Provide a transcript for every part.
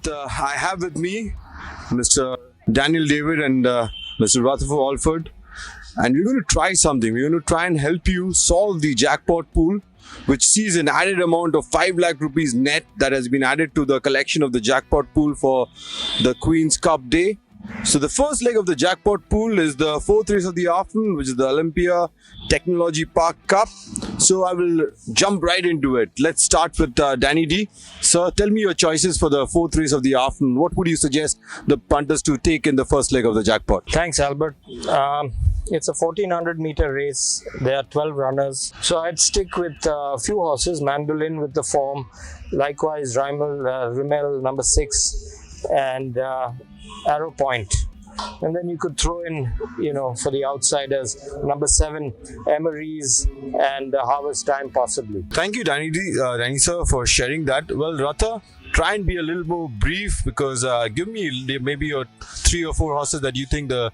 I have with me Mr. Daniel David and Mr. Rutherford Alford, and we're going to try something. We're going to try and help you solve the jackpot pool, which sees an added amount of 5 lakh rupees net that has been added to the collection of the jackpot pool for the Queen's Cup Day. So the first leg of the jackpot pool is the fourth race of the afternoon, which is the Olympia Technology Park Cup. So I will jump right into it. Let's start with Danny D. Sir, tell me your choices for the fourth race of the afternoon. What would you suggest the punters to take in the first leg of the jackpot? Thanks, Albert. It's a 1400 meter race. There are 12 runners. So I'd stick with a few horses. Mandolin with the form. Likewise, Rimmel number 6 and Arrow Point. And then you could throw in, for the outsiders, number 7, Emery's and Harvest Time possibly. Thank you, Danny sir, for sharing that. Well, Ratha, try and be a little more brief because give me maybe your 3 or 4 horses that you think the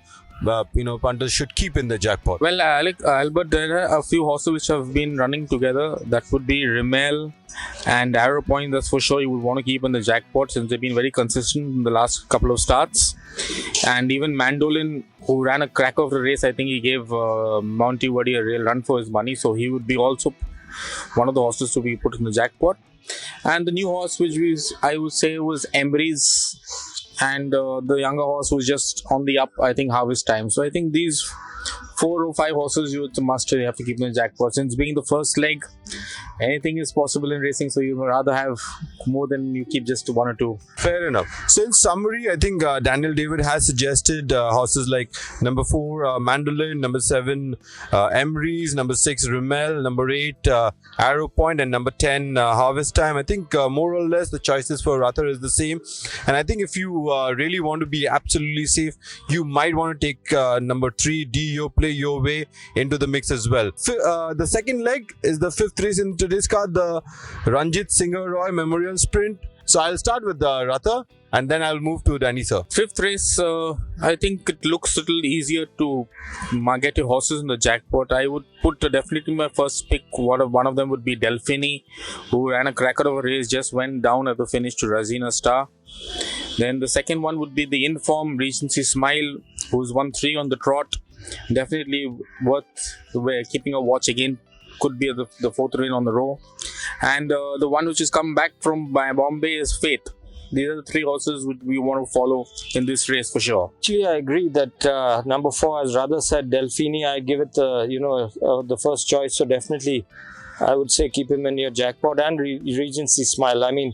punters should keep in the jackpot. Well, Albert, there are a few horses which have been running together. That would be Rimmel and Arrow Point. That's for sure you would want to keep in the jackpot since they've been very consistent in the last couple of starts. And even Mandolin, who ran a crack of the race, I think he gave Monty Waddy a real run for his money. So he would be also one of the horses to be put in the jackpot. And the new horse, which I would say was Emery's, and the younger horse was just on the up, I think Harvest Time. So I think these 4 or 5 horses you must have to keep in the jackpot. Since being the first leg, anything is possible in racing, so you would rather have more than you keep just 1 or 2. Fair enough. So in summary, I think Daniel David has suggested horses like number 4 Mandolin, number 7 Emery's, number 6 Rimmel, number 8 Arrow Point, and number 10 Harvest Time. I think more or less the choices for Ratha is the same, and I think if you really want to be absolutely safe, you might want to take number 3 Do Play Your Way into the mix as well. The second leg is the 5th race in today's card, the Ranjit Singer Roy Memorial Sprint. So I'll start with Ratha and then I'll move to Danny sir. 5th race, I think it looks a little easier to get your horses in the jackpot. I would put definitely my first pick. One of them would be Delphini, who ran a cracker of a race, just went down at the finish to Razina Star. Then the second one would be the inform Regency Smile, who's won 3 on the trot. Definitely worth keeping a watch again. Could be the 4th win on the row. And the one which has come back from Bombay is Fate. These are the 3 horses which we want to follow in this race for sure. Actually, I agree that number 4, as Radha said, Delphini, I give it the first choice. So definitely, I would say keep him in your jackpot. And Regency Smile. I mean,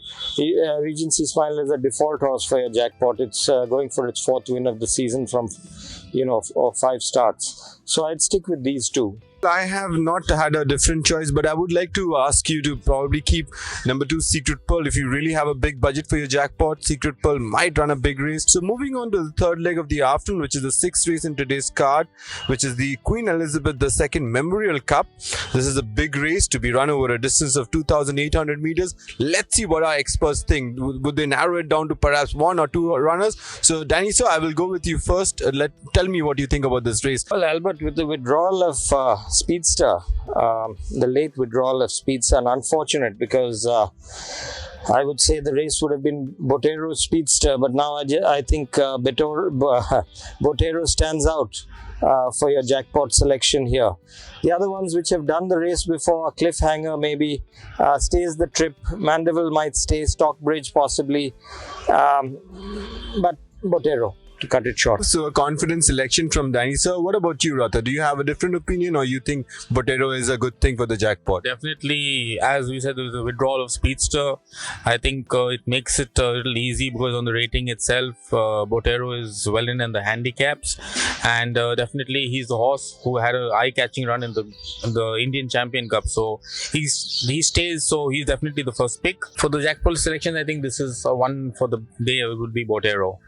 Regency Smile is a default horse for your jackpot. It's going for its 4th win of the season from 5 starts. So I'd stick with these 2. I have not had a different choice, but I would like to ask you to probably keep number 2 Secret Pearl. If you really have a big budget for your jackpot, Secret Pearl might run a big race. So moving on to the 3rd leg of the afternoon, which is the 6th race in today's card, which is the Queen Elizabeth II Memorial Cup. This is a big race to be run over a distance of 2,800 meters. Let's see what our experts think. Would they narrow it down to perhaps 1 or 2 runners? So Danny sir, I will go with you first. Tell me what you think about this race. Well, Albert, with the withdrawal of Speedster, the late withdrawal of Speedster, and unfortunate because I would say the race would have been Botero Speedster, but now I think Botero stands out for your jackpot selection here. The other ones which have done the race before, Cliffhanger maybe, Stays the Trip, Mandeville might stay, Stockbridge possibly, but Botero, to cut it short. So a confident selection from Danny sir. What about you, Ratha? Do you have a different opinion, or you think Botero is a good thing for the jackpot? Definitely, as we said, there was a withdrawal of Speedster. I think it makes it a little easy because on the rating itself, Botero is well in the handicaps, and definitely he's the horse who had an eye-catching run in the Indian Champion Cup. So he stays. So he's definitely the first pick for the jackpot selection. I think this is one for the day. It would be Botero.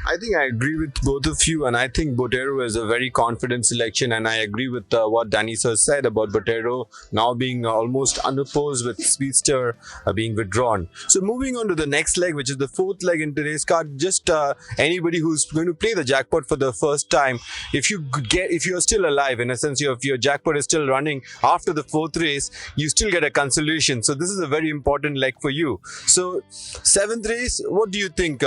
I think I agree with both of you, and I think Botero is a very confident selection. And I agree with what Danny sir said about Botero now being almost unopposed with Speedster being withdrawn. So moving on to the next leg, which is the fourth leg in today's card. Just anybody who's going to play the jackpot for the first time, if you're still alive, in a sense, if your jackpot is still running after the fourth race, you still get a consolation. So this is a very important leg for you. So seventh race, what do you think?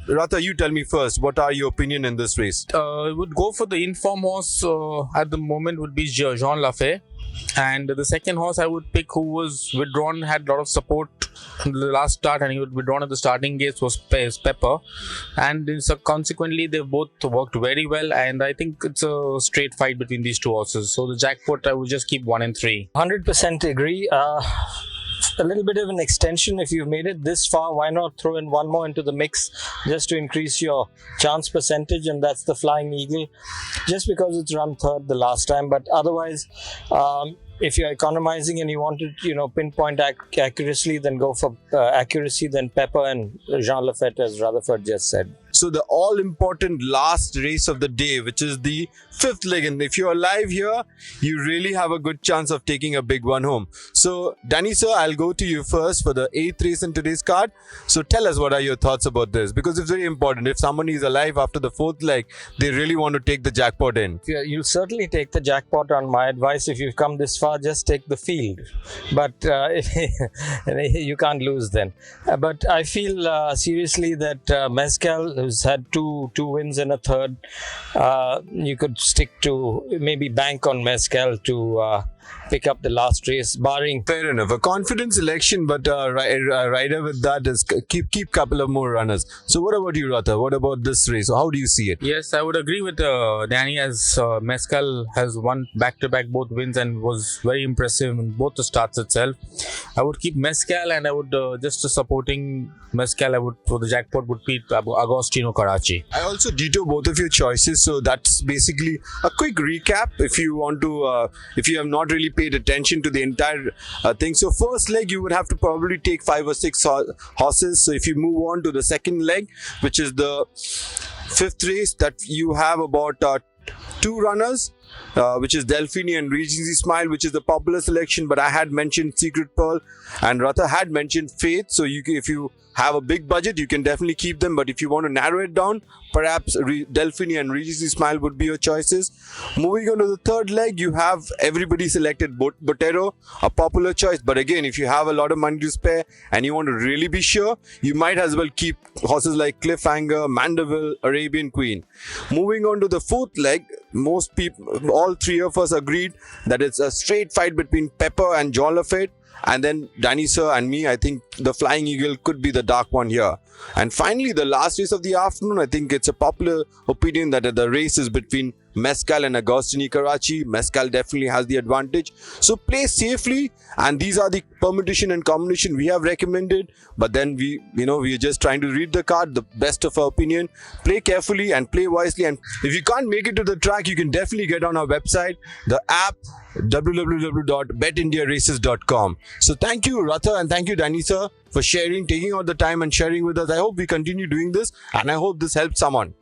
Ratha, you tell me first. What are your opinion in this race? I would go for the inform horse at the moment would be Jean Lafay. And the second horse I would pick, who was withdrawn, had a lot of support in the last start, and he was withdrawn at the starting gates, was Pepper. And so consequently, they both worked very well, and I think it's a straight fight between these two horses. So the jackpot, I would just keep 1 and 3. 100% agree. A little bit of an extension. If you've made it this far, why not throw in one more into the mix just to increase your chance percentage, and that's the Flying Eagle, just because it's run third the last time. But otherwise, if you're economizing and you want to pinpoint accuracy, then go for accuracy, then Pepper and Jean Lafette, as Rutherford just said. So the all-important last race of the day, which is the fifth leg, and if you're alive here, you really have a good chance of taking a big one home. So Danny sir, I'll go to you first for the 8th race in today's card. So tell us, what are your thoughts about this? Because it's very important. If someone is alive after the 4th leg, they really want to take the jackpot in. You'll certainly take the jackpot. On my advice, if you've come this far, just take the field. But you can't lose then. But I feel seriously that Mezcal, who's had two wins and a third, you could stick to, maybe bank on Mezcal to pick up the last race, barring. Fair enough. A confident selection, but rider with that is keep couple of more runners. So what about you, Ratha? What about this race? How do you see it? Yes, I would agree with Danny, as Mezcal has won back-to-back both wins and was very impressive in both the starts itself. I would keep Mezcal, and I would just supporting Mezcal, I would, for the jackpot, would beat Agostino Karachi. I also ditto both of your choices, so that's basically a quick recap if you want to, if you have not really paid attention to the entire thing. So first leg, you would have to probably take 5 or 6 horses. So if you move on to the second leg, which is the 5th race, that you have about 2 runners, which is Delphine and Regency Smile, which is the popular selection, but I had mentioned Secret Pearl and Ratha had mentioned Faith. So if you have a big budget, you can definitely keep them, but if you want to narrow it down, perhaps Delphine and Regency Smile would be your choices. Moving on to the third leg, you have everybody selected Botero, a popular choice, but again, if you have a lot of money to spare and you want to really be sure, you might as well keep horses like Cliffhanger, Mandeville, Arabian Queen. Moving on to the fourth leg, most people, all 3 of us agreed that it's a straight fight between Pepper and Jean Lafette. And then Danny sir and me, I think the Flying Eagle could be the dark one here. And finally, the last race of the afternoon, I think it's a popular opinion that the race is between Mezcal and Agostini Karachi. Mezcal definitely has the advantage. So play safely, and these are the permutation and combination we have recommended. But then we are just trying to read the card, the best of our opinion. Play carefully and play wisely. And if you can't make it to the track, you can definitely get on our website, the app, www.betindiaraces.com. So thank you, Ratha, and thank you, Danny sir, for taking out the time and sharing with us. I hope we continue doing this, and I hope this helps someone.